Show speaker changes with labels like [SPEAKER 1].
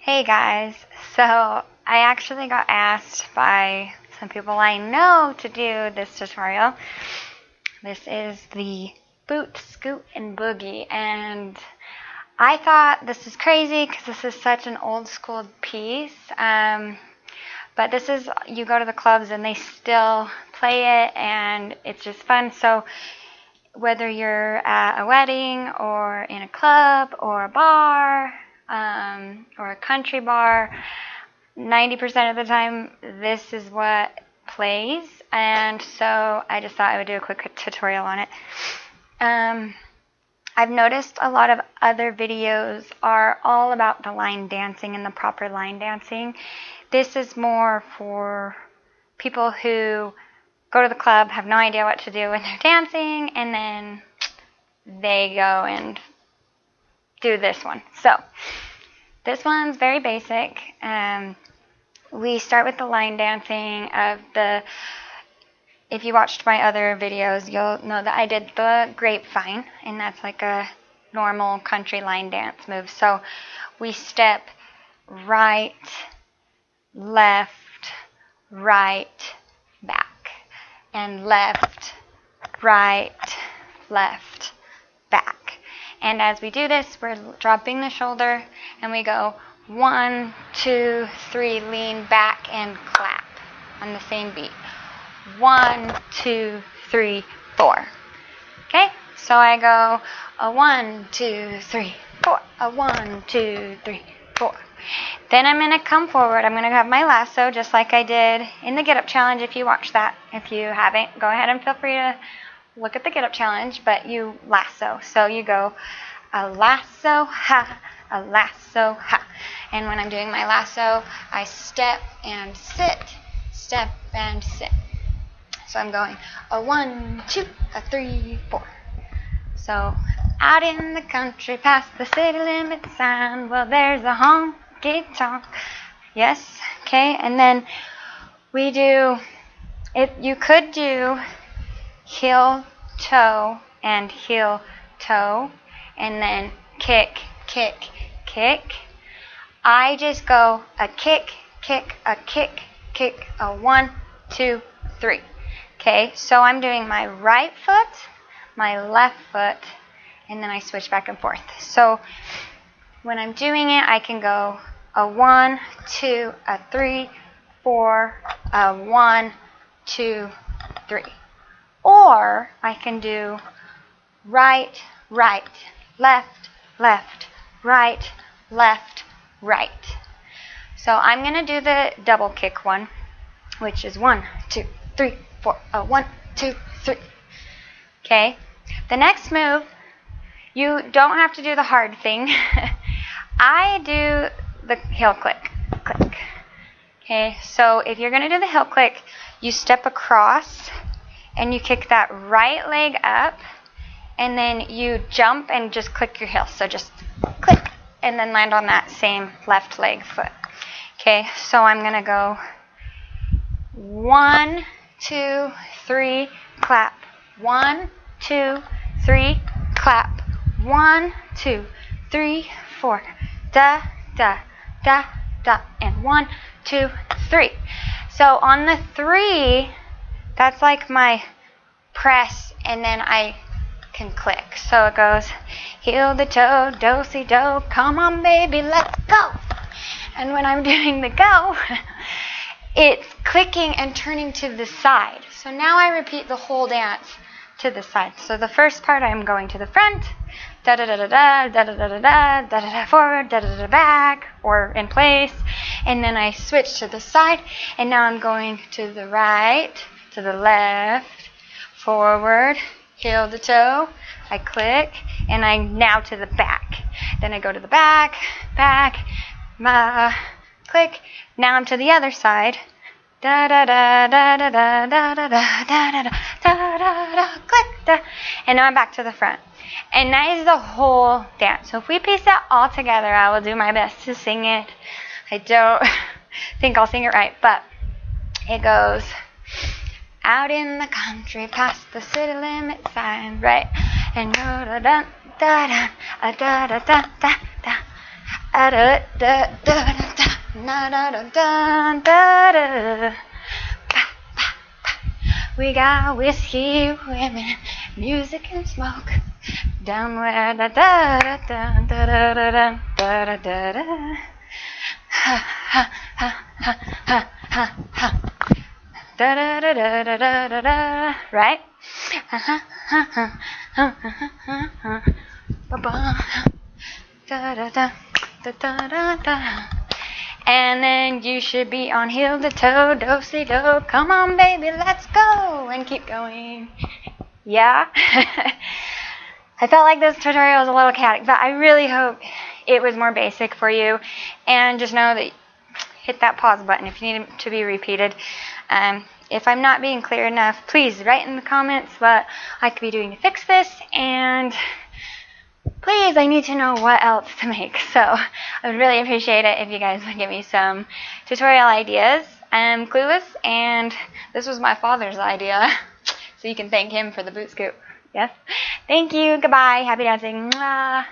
[SPEAKER 1] Hey guys, so I actually got asked by some people I know to do this tutorial. This is the boot, scoot, and boogie, and I thought this is crazy because this is such an old school piece, but this is, you go to the clubs and they still play it and it's just fun. So whether you're at a wedding or in a club or a bar, or a country bar, 90% of the time this is what plays, and so I just thought I would do a quick tutorial on it. I've noticed a lot of other videos are all about the line dancing and the proper line dancing. This is more for people who go to the club, have no idea what to do when they're dancing, and then they go and do this one. So this one's very basic. We start with the line dancing of the, if you watched my other videos, you'll know that I did the grapevine, and that's like a normal country line dance move. So we step right, left, right, back, and left, right, left, back. And as we do this, we're dropping the shoulder, and we go 1, 2, 3, lean back and clap on the same beat. 1, 2, 3, 4. Okay, so I go a 1, 2, 3, 4, a 1, 2, 3, 4. Then I'm going to come forward. I'm going to have my lasso just like I did in the Get Up Challenge. If you watched that, if you haven't, go ahead and feel free to look at the Get Up Challenge, but you lasso. So you go a lasso, ha, a lasso, ha. And when I'm doing my lasso, I step and sit, step and sit. So I'm going a 1, 2, a 3, 4. So out in the country, past the city limit sign, well, there's a honky tonk. Yes, okay. And then we do, you could do heel, toe, and heel, toe, and then kick, kick, kick. I just go a kick, kick, a kick, kick, a 1, 2, 3. Okay, so I'm doing my right foot, my left foot, and then I switch back and forth. So when I'm doing it, I can go a 1, 2, a 3, 4, a 1, 2, 3. Or I can do right, right, left, left, right, left, right. So I'm going to do the double kick one, which is 1, 2, 3, 4, a 1, 2, 3. Okay. The next move, you don't have to do the hard thing. I do the heel click, click. Okay. So if you're going to do the heel click, you step across and you kick that right leg up, and then you jump and just click your heel. So just click and then land on that same left leg foot. Okay, so I'm going to go 1, 2, 3, clap. 1, 2, 3, clap. 1, 2, 3, 4. Da, da, da, da. And 1, 2, 3. So on the 3, that's like my press, and then I can click. So it goes heel to toe, do-si-do, come on baby, let's go. And when I'm doing the go, it's clicking and turning to the side. So now I repeat the whole dance to the side. So the first part, I'm going to the front, da-da-da-da-da, da-da-da-da-da, da-da-da forward, da-da-da back, or in place, and then I switch to the side, and now I'm going to the right, to the left, forward, heel to toe, I click, and I now to the back. Then I go to the back, back, click. Now I'm to the other side. Da da da da da da da da da da da da da da, click, da. And now I'm back to the front. And that is the whole dance. So if we piece that all together, I will do my best to sing it. I don't think I'll sing it right, but it goes out in the country, past the city limit sign, right? And da da da da da da da da da da. Da da da da da da da da da da da. We got whiskey, women, music and smoke. Down where da da da da da da da da da da da. Ha ha ha ha ha ha ha. Da da da da da da da da. Right? Ha ha ha ha ha ha ha ha. Ba ba. Da da da da da da da. And then you should be on heel to toe, do-si-do. Come on, baby, let's go. And keep going. Yeah? I felt like this tutorial was a little chaotic, but I really hope it was more basic for you. And just know that hit that pause button if you need it to be repeated. If I'm not being clear enough, please write in the comments what I could be doing to fix this. And please, I need to know what else to make. So I would really appreciate it if you guys would give me some tutorial ideas. I'm clueless, and this was my father's idea. So you can thank him for the boot scoop. Yes? Thank you. Goodbye. Happy dancing. Mwah.